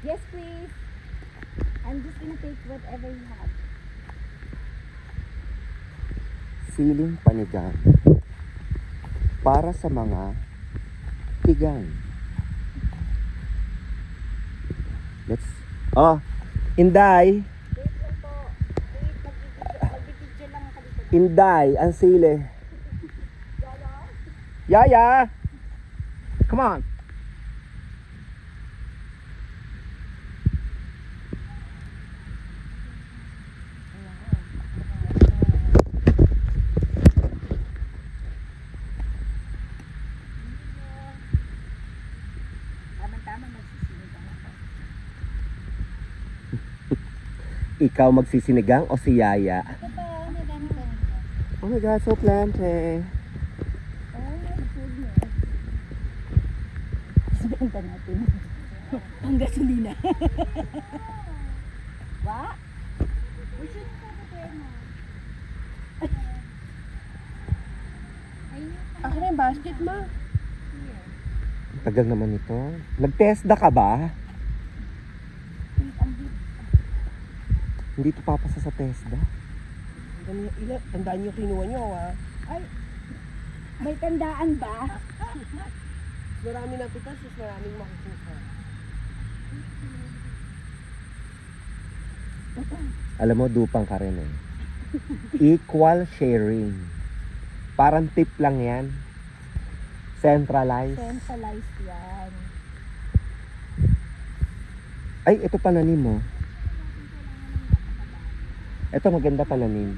Yes, please. I'm just gonna take whatever you have. Siling panigang para sa mga tigang. Inday, Wait lang po. Wait, magbibidyo lang ako dito. Inday, ang sili. Yaya! Come on! Tama-tama magsisinigang ako. Ikaw magsisinigang o si Yaya? Ito pa, ano ganito? Oh my God, so plenty. Oh, food mo. Benta natin. Ang gasolina. Wa? Akin na yung basket mo. Tagal naman ito. Nag-TESDA ka ba? Hindi ito papasa sa TESDA. Tandaan niyo kinuha niyo ha. Ay, may tandaan ba? Marami na pitas, mas maraming makukuha. Alam mo, dupang ka rin eh. Equal sharing. Parang tip lang yan. Centralized. Centralized yan. Ay, ito pananim mo. Ito maganda pananim.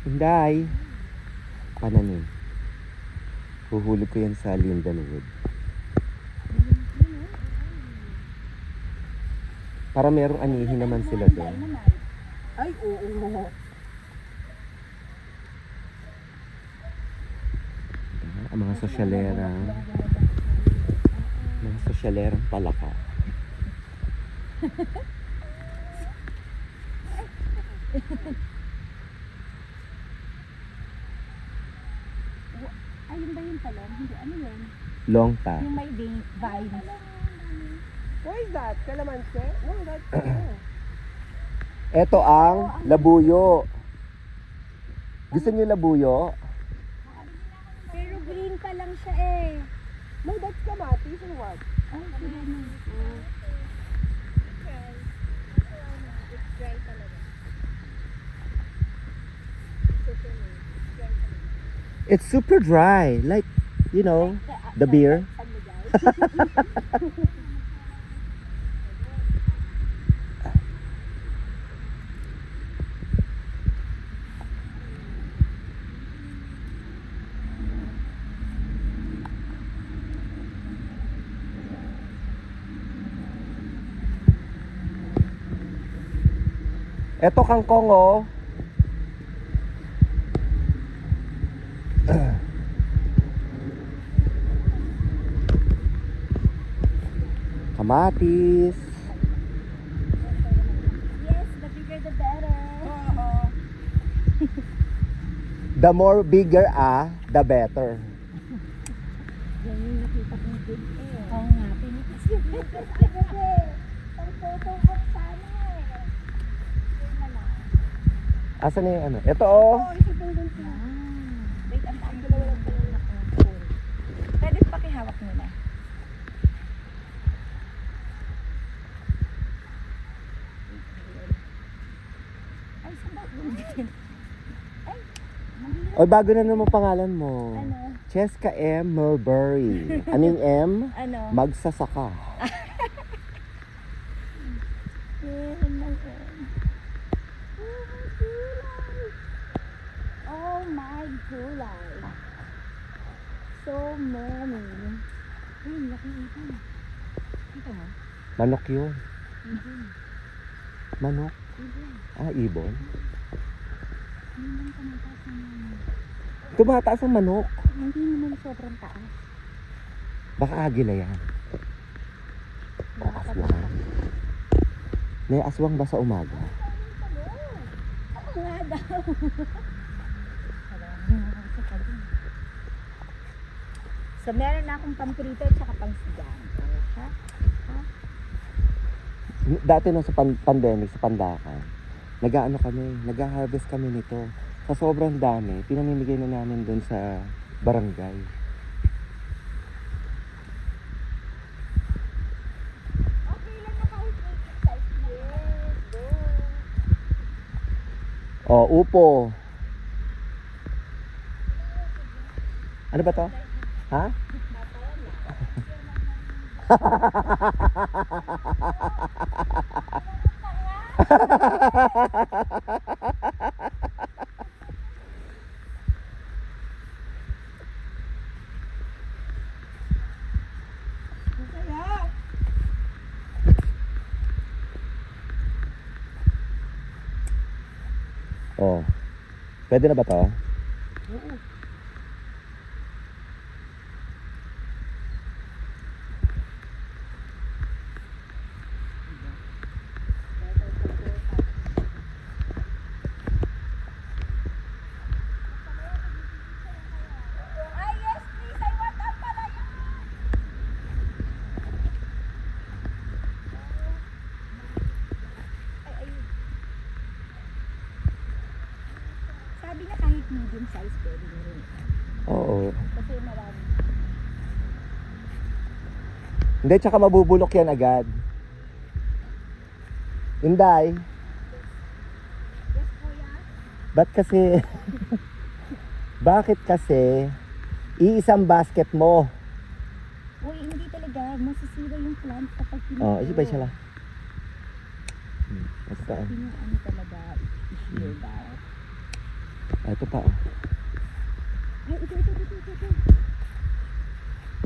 Hinday. Pananim. Huhulog ko yan sa Lindenwood. Para merong anihin naman sila doon. Ay, oo. Ang mga sosyalerang palaka. Ayun ba yung talong? Hindi, ano yun? Longta. Yung may vines. What is that? Kalamansi? No, that's Ito ang labuyo. Gusto niyo labuyo? Pero green pa lang siya eh. No, that's kamatis or what? Ay, sila na. It's super dry. Like, you know, the beer. Eto kangkong oh. Kamatis. Yes, the bigger the better. The more bigger the better. Yan yung nakita kong big eh. Oo nga, pinipas yung big kasi. Ang photo ko sana eh. Yun na lang. Asan na yung ano? Ito oh. Isa pang ganito. Wait, ang taong dalawa lang pala na pwede pakihawak mo na. Ay, saan ba? Oy, bago na naman pangalan mo. Ano? Cheska M. Mulberry. Anong M? Ano? Magsasaka. Yan lang yan. Oh my gulay. So many. Ay, laki ito. Ito mo? Manok yun. Manok? Ah, ibon. Hindi naman tumataas ang mga. Tumataas ang manok. Hindi naman sobrang taas. Baka agila yan. O aswang. May aswang ba sa umaga? Ako nga daw. So meron na akong pamprito at saka pangsigang. Ha? Ha? Dati nung sa pandemic, sa Pandakan, nag-harvest kami nito. Sa sobrang dami, pinamimigay na namin doon sa barangay. Okay lang na kahit medium size. Yes, go. Oh, upo. Ano ba to? Ha? Masaya. Oh. Pwede na ba to? Oo. Ay, yes, please. I want ang palaya. Ay, ayun. Sabi na kahit medium size, pwede na rin. Oo. Kasi marami. Hindi, tsaka mabubulok yan agad. Inday, Yes, kuya. ba't kasi... Bakit kasi iisang basket mo? Uy, hindi talaga. Masisira yung plant kapag kinuha. Oh, isipay siya lang. Basta. Sabi niya, ano talaga, i-shear daw. Ah, ito pa. Oh. Ay, ito.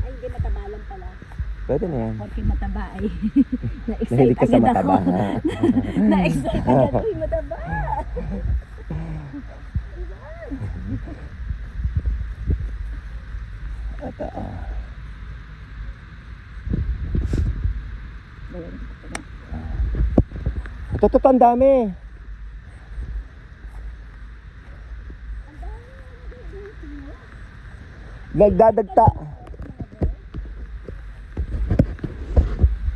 Ay, hindi, mataba lang pala. Pwede na yan. Porque mataba ay. Na-excite Nahilig ka sa agad mataba. ako. Na-excite agad. Uy, mataba. Ito, oh. Ito, ang dami. Nagdadagta.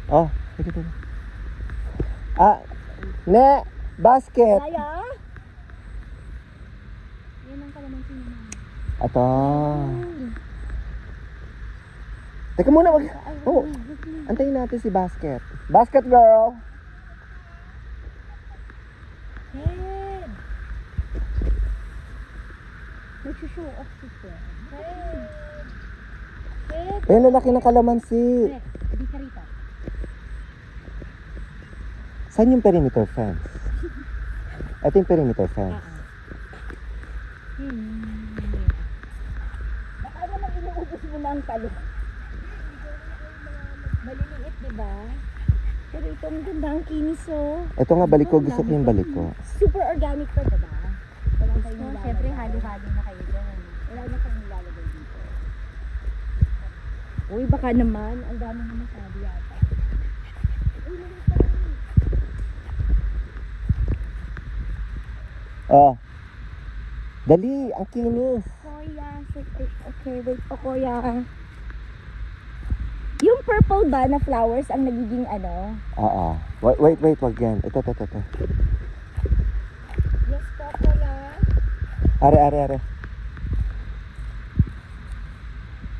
Oh, ito. Ah, ne, basket. Kaya? Yan ang kalamansi naman. Ito. Teka muna, oh, antayin natin si basket. Basket girl. Head! Nagsushow off si Fred. Head! Head! Ayun, lalaki ng kalamansi. Fred, hindi ka rito. Saan yung perimeter fence? Ito yung perimeter fence. Baka naman inuubos mo na ang talo. Maliliit, di ba? Pero ito ang ganda, ang kinis, oh. Ito nga, balik ko. Gusto ko yung balik ko. Super organic pa, diba? Wala kayong So, nilalagay. syempre, halo-halo na kayo dyan. Wala na kayong nilalagay dito. Uy, baka naman. Ang dami na masabi yata. Uy, maliit pa rin. Oh. Dali, ang kinis. Kuya, okay, wait po, kuya. Yung purple ba na flowers ang nagiging ano? Oo. Wait, wag yan. Ito. Yes po, kuya. Are.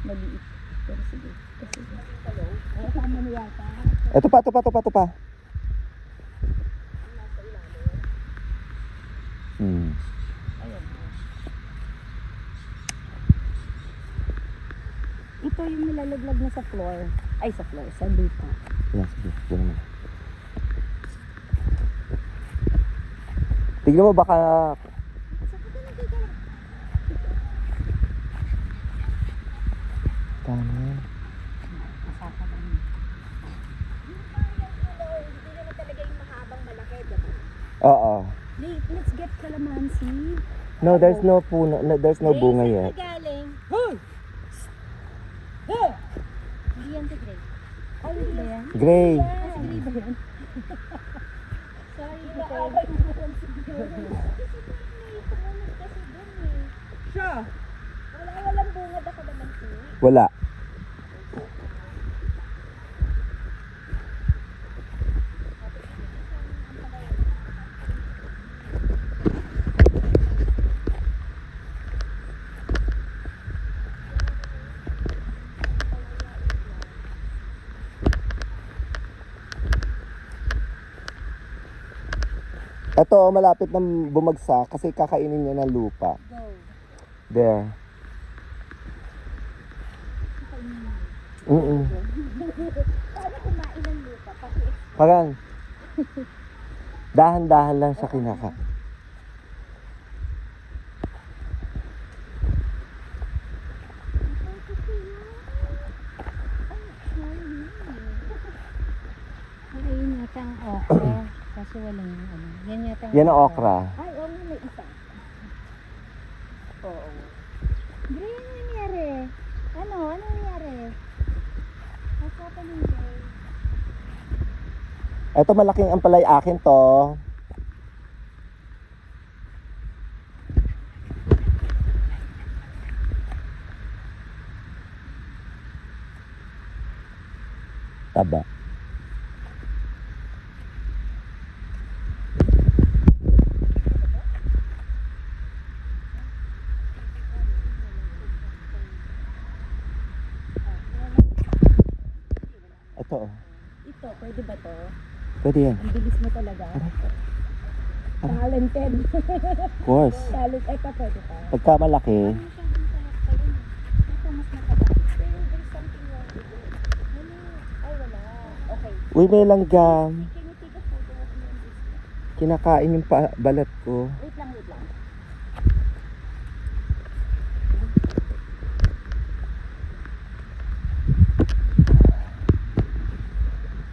Maliit. Pero sige. Kasi, ay, tama mo yata. Ito pa. Hmm. Ayan. Ito yung nilalaglag na sa floor. Ay, sa floor. Sa lupa. Yan, sige. Yan mo. Tignan mo baka... Tama. Masaka lang. Yung parang hindi naman talaga yung mahabang malaki, diba? Oo. Let's get calamansi. No, there's no puno. No, there's no bunga yet. Galing. Hindi yan si Grace. Ay, hindi ba yan? Gray. Ah, si Gray ba yan? Sorry, naaway mo lang si Gray. Kasi may tumunod kasi dun eh. Siya. Walang bungad ako naman si. Wala. Ito, malapit na bumagsak kasi kakainin niya ng lupa. Go. There. Mm. Paano kumain ng lupa? Pati Parang dahan-dahan lang siya kinaka. Ayun yata ang okra. Kaso walang ano. Yan yata ang Yan ang okra. Ay, oo, may isa. Oo. Gray, ano nangyari? Ano? Ano nangyari? What's happening, Gray? Ito malaking ampalay akin to. Taba. Ito oh. Ito, pwede ba to? Pwede yan. Ang bilis mo talaga. Talented. Of course. Talent. Ito, pwede pa. Pagka malaki, Ito, mas mataba. Pero there's something wrong with it. Ano? Ay, wala. Okay. uy may langgam. Can you take a photo of me on this? Kinakain yung balat ko. Wait lang, wait lang.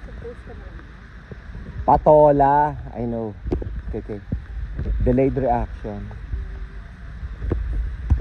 Suppose ka naman. Patola. I know. Okay, okay. Delayed reaction.